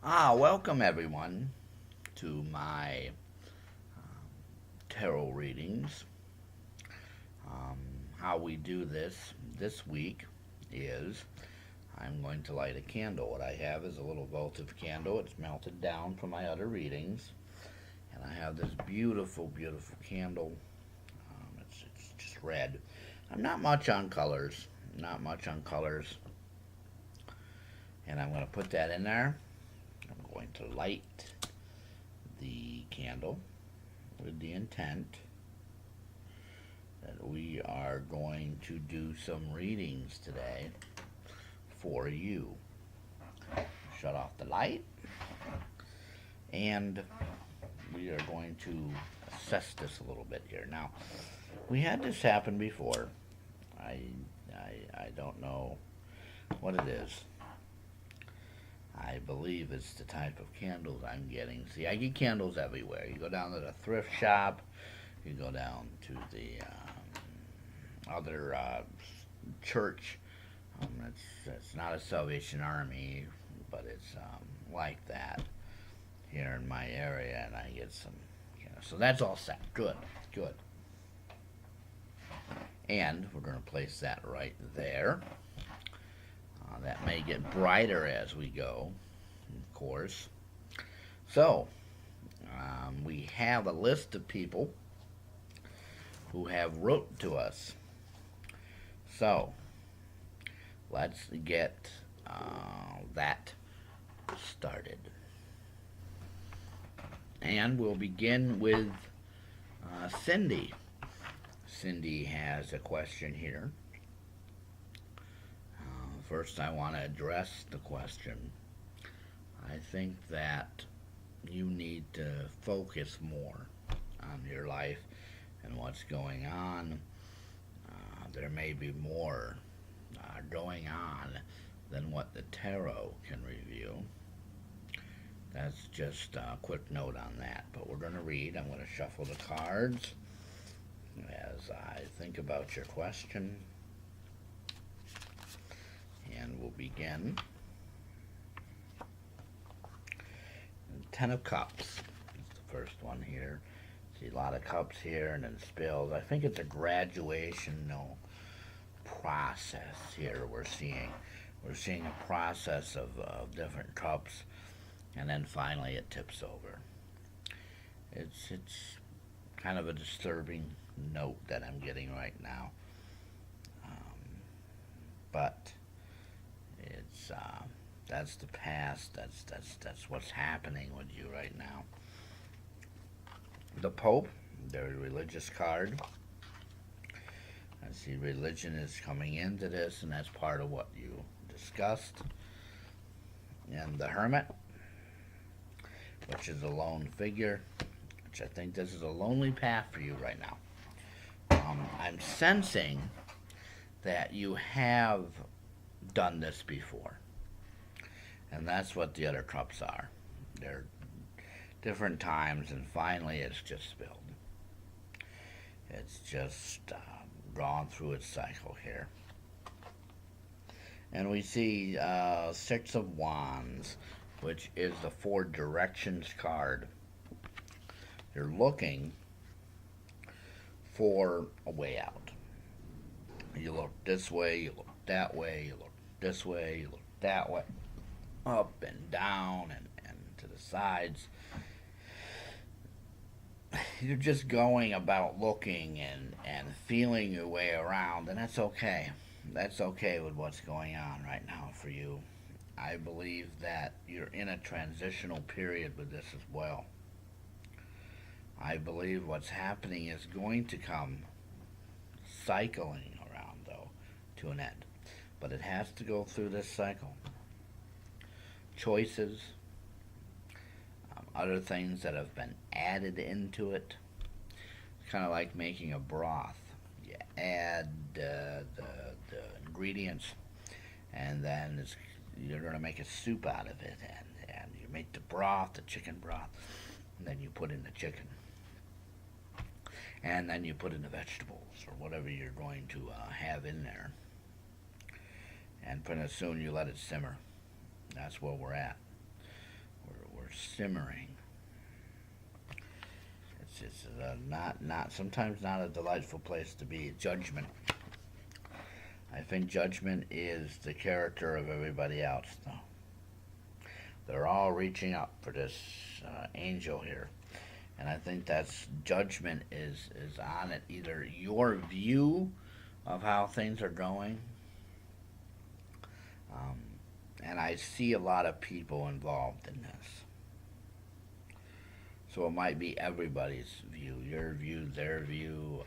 Welcome everyone to my tarot readings. Um, how we do this week is I'm going to light a candle. What I have is a little votive candle. It's melted down from my other readings. And I have this beautiful, beautiful candle. It's just red. I'm not much on colors. Not much on colors. And I'm going to put that in there. I'm going to light the candle with the intent that we are going to do some readings today for you. Shut off the light, and we are going to assess this a little bit here. Now, we had this happen before. I don't know what it is. I believe it's the type of candles I'm getting. See, I get candles everywhere. You go down to the thrift shop, you go down to the other church. It's not a Salvation Army, but it's like that here in my area, and I get some. So that's all set. Good, good. And we're going to place that right there. That may get brighter as we go, of course. So, we have a list of people who have wrote to us. So, let's get that started. And we'll begin with Cindy. Cindy has a question here. First, I want to address the question. I think that you need to focus more on your life and what's going on. There may be more going on than what the tarot can reveal. That's just a quick note on that. But we're going to read. I'm going to shuffle the cards as I think about your question. And we'll begin. Ten of Cups is the first one here. See a lot of cups here and then spills. I think it's a graduation process here we're seeing. We're seeing a process of different cups, and then finally it tips over. It's kind of a disturbing note that I'm getting right now. But it's that's the past. That's what's happening with you right now. The Pope, the religious card. I see religion is coming into this, and that's part of what you discussed. And the Hermit, which is a lone figure, which I think this is a lonely path for you right now. I'm sensing that you have done this before. And that's what the other cups are. They're different times, and finally it's just spilled. It's just gone through its cycle here. And we see Six of Wands, which is the Four Directions card. You're looking for a way out. You look this way, you look that way, you look this way, you look that way, up and down and to the sides. You're just going about looking and feeling your way around, and that's okay. That's okay with what's going on right now for you. I believe that you're in a transitional period with this as well. I believe what's happening is going to come cycling around, though, to an end. But it has to go through this cycle. Choices, other things that have been added into it. It's kind of like making a broth. You add the ingredients, and then you're going to make a soup out of it. And you make the broth, the chicken broth, and then you put in the chicken. And then you put in the vegetables or whatever you're going to have in there. And pretty soon you let it simmer. That's where we're at. simmering. It's not sometimes not a delightful place to be. Judgment. I think judgment is the character of everybody else, though. They're all reaching up for this angel here, and I think that's judgment is on it. Either your view of how things are going, um, and I see a lot of people involved in this. So it might be everybody's view, your view, their view,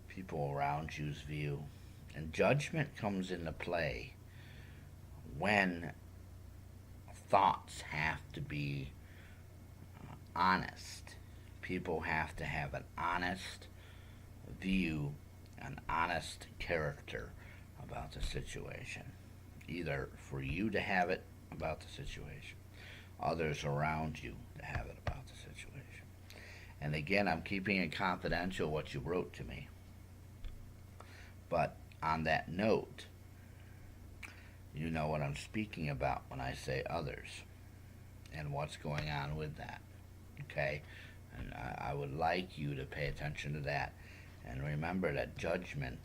people around you's view. And judgment comes into play when thoughts have to be honest. People have to have an honest view, an honest character about the situation. Either for you to have it about the situation, others around you to have it about the situation. And again, I'm keeping it confidential what you wrote to me. But on that note, you know what I'm speaking about when I say others and what's going on with that. Okay? And I would like you to pay attention to that. And remember that judgment,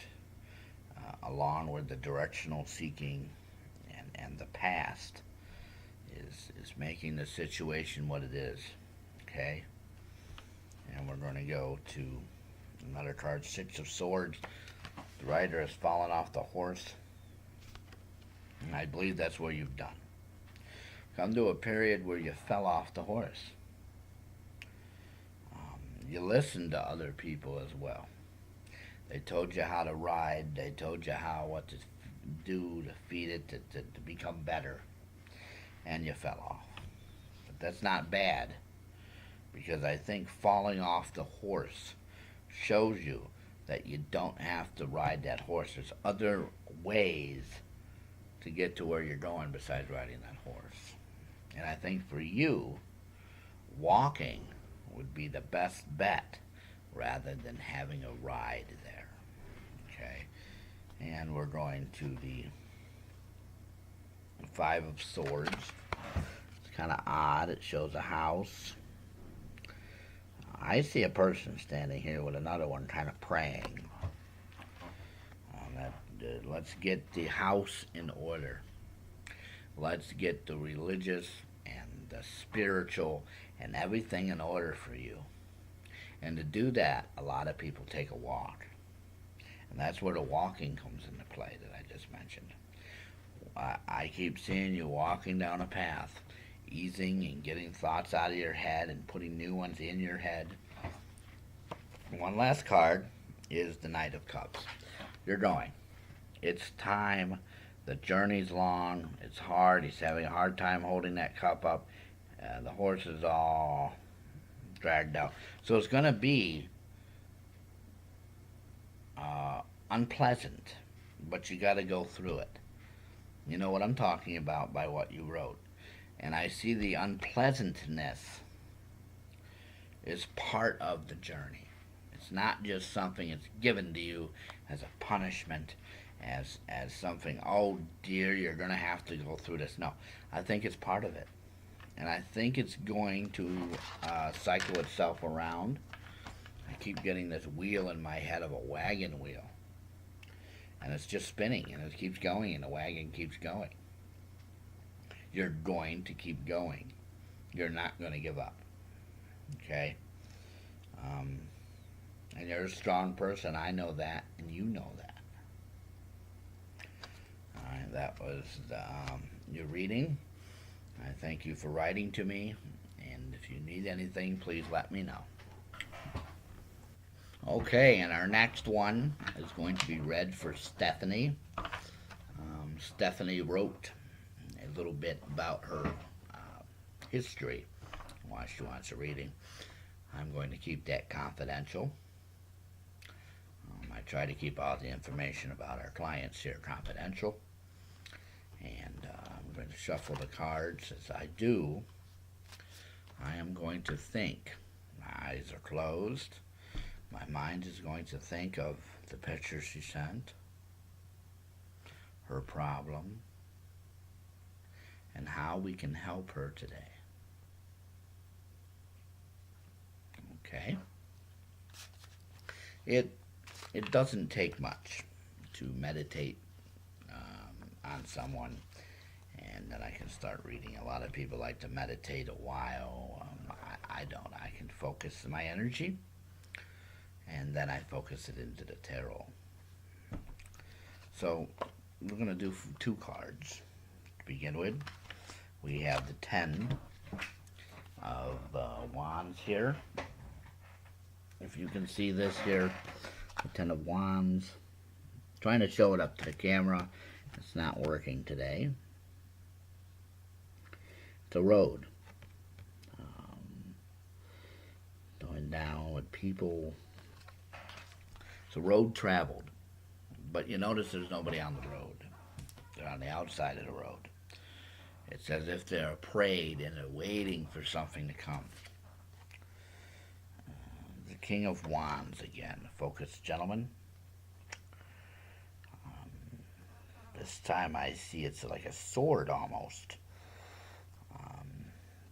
along with the directional seeking and the past, is making the situation what it is. Okay? And we're going to go to another card, Six of Swords. The rider has fallen off the horse, and I believe that's what you've done. Come to a period where you fell off the horse. You listened to other people as well. They told you how to ride. They told you what to do to feed it to become better, and you fell off. But that's not bad, because I think falling off the horse shows you that you don't have to ride that horse. There's other ways to get to where you're going besides riding that horse. And I think for you, walking would be the best bet rather than having a ride there. Okay? And we're going to the Five of Swords. It's kind of odd. It shows a house. I see a person standing here with another one kind of praying. Let's get the house in order. Let's get the religious and the spiritual and everything in order for you. And to do that, a lot of people take a walk. And that's where the walking comes into play that I just mentioned. I keep seeing you walking down a path, easing and getting thoughts out of your head and putting new ones in your head. One last card is the Knight of Cups. You're going. It's time. The journey's long. It's hard. He's having a hard time holding that cup up. The horse is all dragged out. So it's going to be unpleasant, but you got to go through it. You know what I'm talking about by what you wrote. And I see the unpleasantness is part of the journey. It's not just something that's given to you as a punishment, as something, oh dear, you're going to have to go through this. No, I think it's part of it. And I think it's going to cycle itself around. I keep getting this wheel in my head of a wagon wheel. And it's just spinning, and it keeps going, and the wagon keeps going. You're going to keep going. You're not going to give up. Okay? And you're a strong person. I know that, and you know that. All right, that was your reading. I thank you for writing to me, and if you need anything, please let me know. Okay, and our next one is going to be read for Stephanie. Stephanie wrote a little bit about her history while she wants a reading. I'm going to keep that confidential. I try to keep all the information about our clients here confidential. And I'm going to shuffle the cards. As I do, I am going to think. My eyes are closed. My mind is going to think of the picture she sent, her problem, and how how we can help her today. Okay? It doesn't take much to meditate on someone, and then I can start reading. A lot of people like to meditate a while. I don't. I can focus my energy, and then I focus it into the tarot. So we're going to do 2 cards to begin with. We have the 10 of Wands here. If you can see this here, the 10 of Wands. Trying to show it up to the camera. It's not working today. It's a road. Going down with people. It's a road traveled. But you notice there's nobody on the road. They're on the outside of the road. It's as if they're afraid and they're waiting for something to come. The King of Wands again. Focused gentleman. This time I see it's like a sword almost.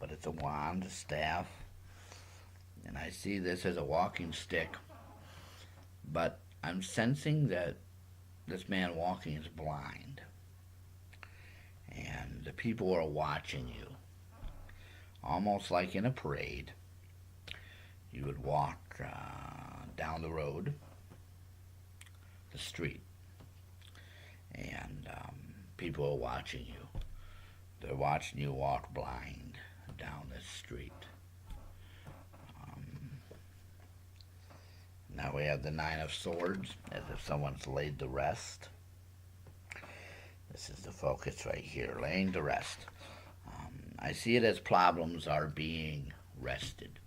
But it's a wand, a staff. And I see this as a walking stick. But I'm sensing that this man walking is blind. And the people are watching you. Almost like in a parade. You would walk down the road, the street. And people are watching you. They're watching you walk blind down this street. Now we have the 9 of Swords, as if someone's laid to rest. This is the focus right here, laying to rest. I see it as problems are being rested.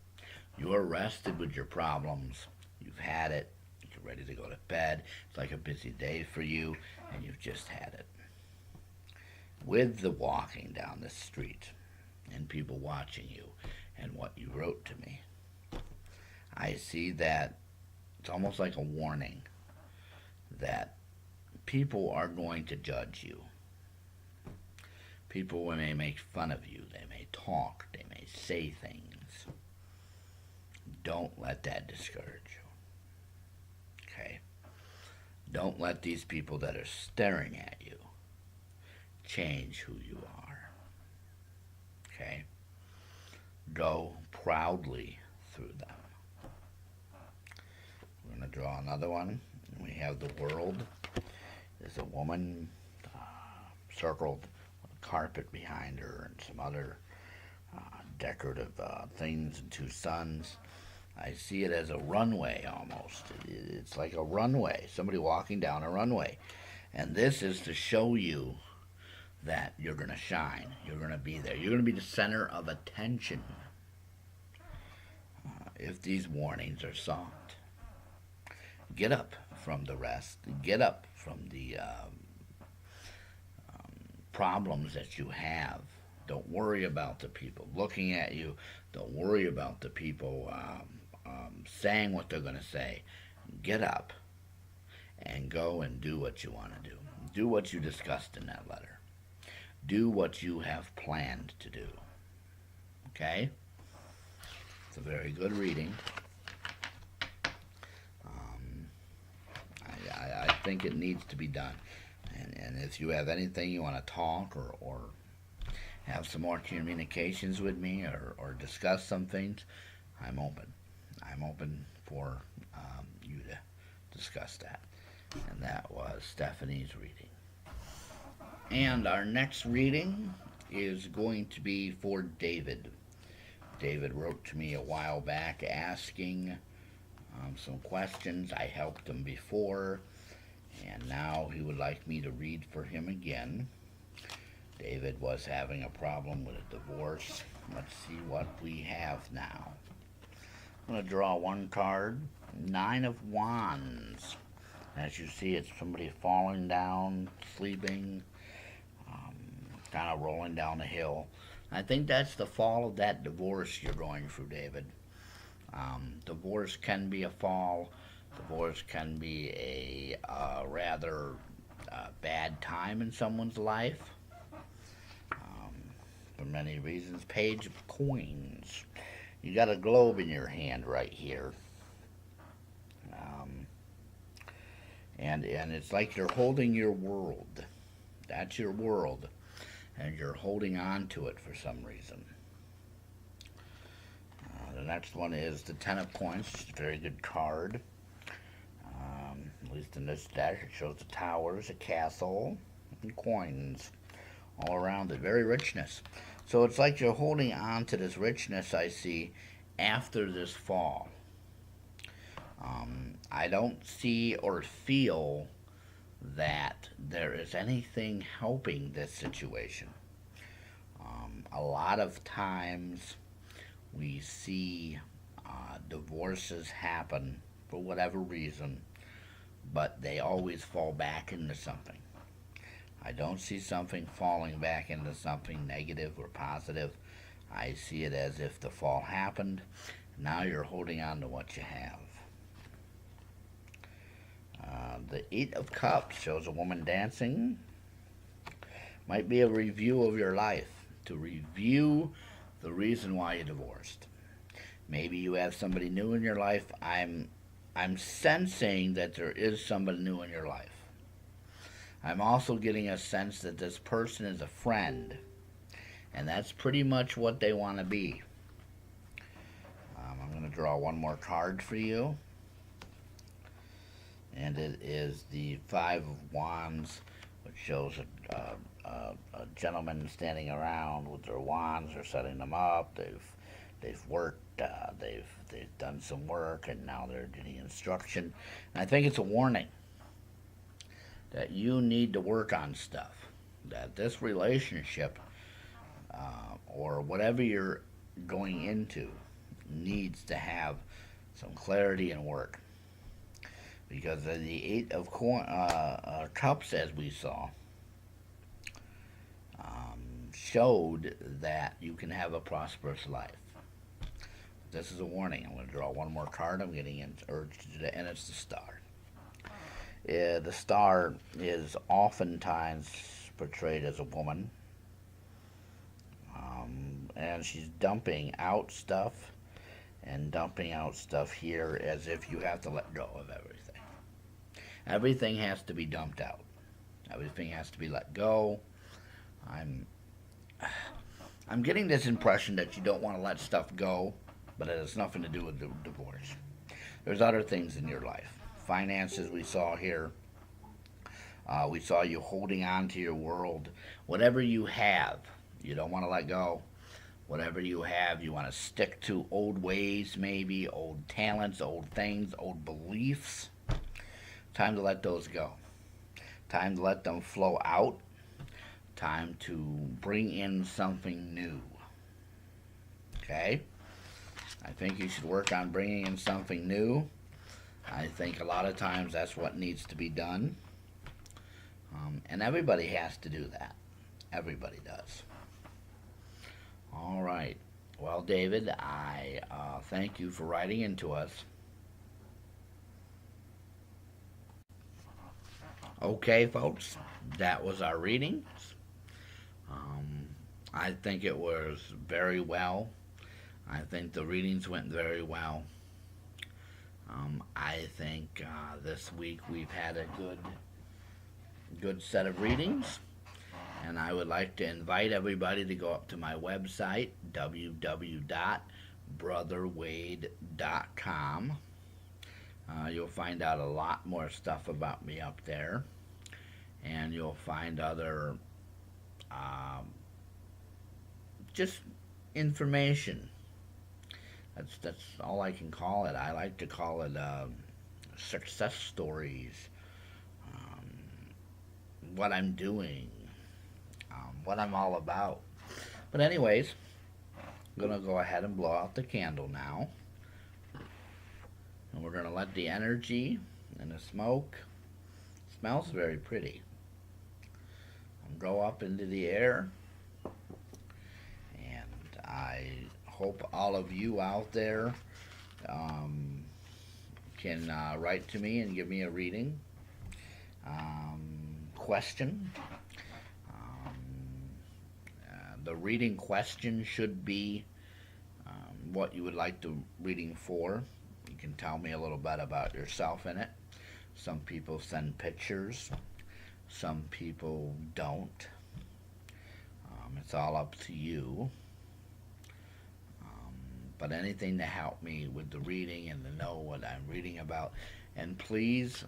You are rested with your problems. You've had it. You're ready to go to bed. It's like a busy day for you, and you've just had it. With the walking down the street and people watching you and what you wrote to me, I see that it's almost like a warning that people are going to judge you. People may make fun of you. They may talk. They may say things. Don't let that discourage you. Okay? Don't let these people that are staring at you change who you are. Okay? Go proudly through them. We're going to draw another one. We have the World. There's a woman circled with a carpet behind her and some other decorative things and 2 suns. I see it as a runway almost. It's like a runway, somebody walking down a runway. And this is to show you that you're going to shine. You're going to be there. You're going to be the center of attention if these warnings are sought. Get up from the rest. Get up from the problems that you have. Don't worry about the people looking at you. Don't worry about the people saying what they're going to say. Get up and go and do what you want to do. Do what you discussed in that letter. Do what you have planned to do. Okay? It's a very good reading. I think it needs to be done. And if you have anything you want to talk or have some more communications with me or discuss some things, I'm open. I'm open for you to discuss that. And that was Stephanie's reading. And our next reading is going to be for David. David wrote to me a while back asking some questions. I helped him before, and now he would like me to read for him again. David was having a problem with a divorce. Let's see what we have now. I'm going to draw 1 card. 9 of Wands. As you see, it's somebody falling down, sleeping, kind of rolling down a hill. I think that's the fall of that divorce you're going through, David. Divorce can be a fall. Divorce can be a rather bad time in someone's life. many reasons. Page of coins. You got a globe in your hand right here. Um, and it's like you're holding your world. That's your world. And you're holding on to it for some reason. The next one is the Ten of Coins. It's a very good card. At least in this deck, it shows the towers, a castle, and coins all around it. Very richness. So it's like you're holding on to this richness I see after this fall. I don't see or feel that there is anything helping this situation. A lot of times we see divorces happen for whatever reason, but they always fall back into something. I don't see something falling back into something negative or positive. I see it as if the fall happened. Now you're holding on to what you have. The Eight of Cups shows a woman dancing. Might be a review of your life, to review the reason why you divorced. Maybe you have somebody new in your life. I'm sensing that there is somebody new in your life. I'm also getting a sense that this person is a friend, and that's pretty much what they want to be. I'm going to draw one more card for you, and it is the Five of Wands, which shows a gentleman standing around with their wands. They're setting them up. They've worked. They've done some work, and now they're getting instruction. And I think it's a warning that you need to work on stuff. That this relationship, or whatever you're going into, needs to have some clarity and work. Because the Eight of Cups, as we saw, showed that you can have a prosperous life. This is a warning. I'm going to draw one more card. I'm getting urged to, and it's the Star. The Star is oftentimes portrayed as a woman, and she's dumping out stuff, and dumping out stuff here as if you have to let go of everything. Everything has to be dumped out. Everything has to be let go. I'm getting this impression that you don't want to let stuff go, but it has nothing to do with the divorce. There's other things in your life. Finances we saw here. We saw you holding on to your world. Whatever you have, you don't want to let go. Whatever you have, you want to stick to old ways, maybe, old talents, old things, old beliefs. Time to let those go. Time to let them flow out. Time to bring in something new. Okay? I think you should work on bringing in something new. I think a lot of times that's what needs to be done. And everybody has to do that. Everybody does. All right. Well, David, I thank you for writing into us. Okay, folks, that was our reading. I think it was very well. I think the readings went very well. I think this week we've had a good set of readings, and I would like to invite everybody to go up to my website, www.brotherwade.com. You'll find out a lot more stuff about me up there, and you'll find other just information. That's all I can call it. I like to call it success stories, what I'm doing, what I'm all about. But anyways, I'm going to go ahead and blow out the candle now. And we're going to let the energy and the smoke, smells very pretty, go up into the air. And I hope all of you out there can write to me and give me a reading, question. The reading question should be what you would like the reading for. You can tell me a little bit about yourself in it. Some people send pictures, some people don't. It's all up to you. But anything to help me with the reading and to know what I'm reading about. And please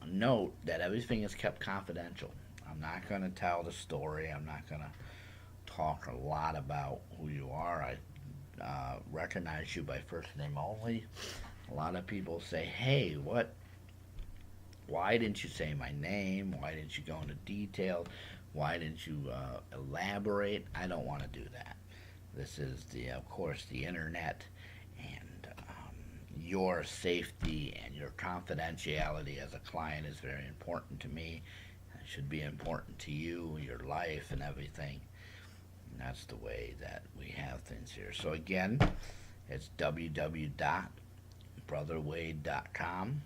note that everything is kept confidential. I'm not going to tell the story. I'm not going to talk a lot about who you are. I recognize you by first name only. A lot of people say, hey, what? Why didn't you say my name? Why didn't you go into detail? Why didn't you elaborate? I don't want to do that. This is, of course, the internet, and your safety and your confidentiality as a client is very important to me. It should be important to you, your life, and everything. And that's the way that we have things here. So again, it's www.brotherwade.com.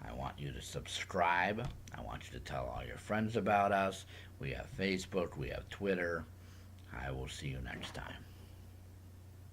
I want you to subscribe. I want you to tell all your friends about us. We have Facebook. We have Twitter. I will see you next time.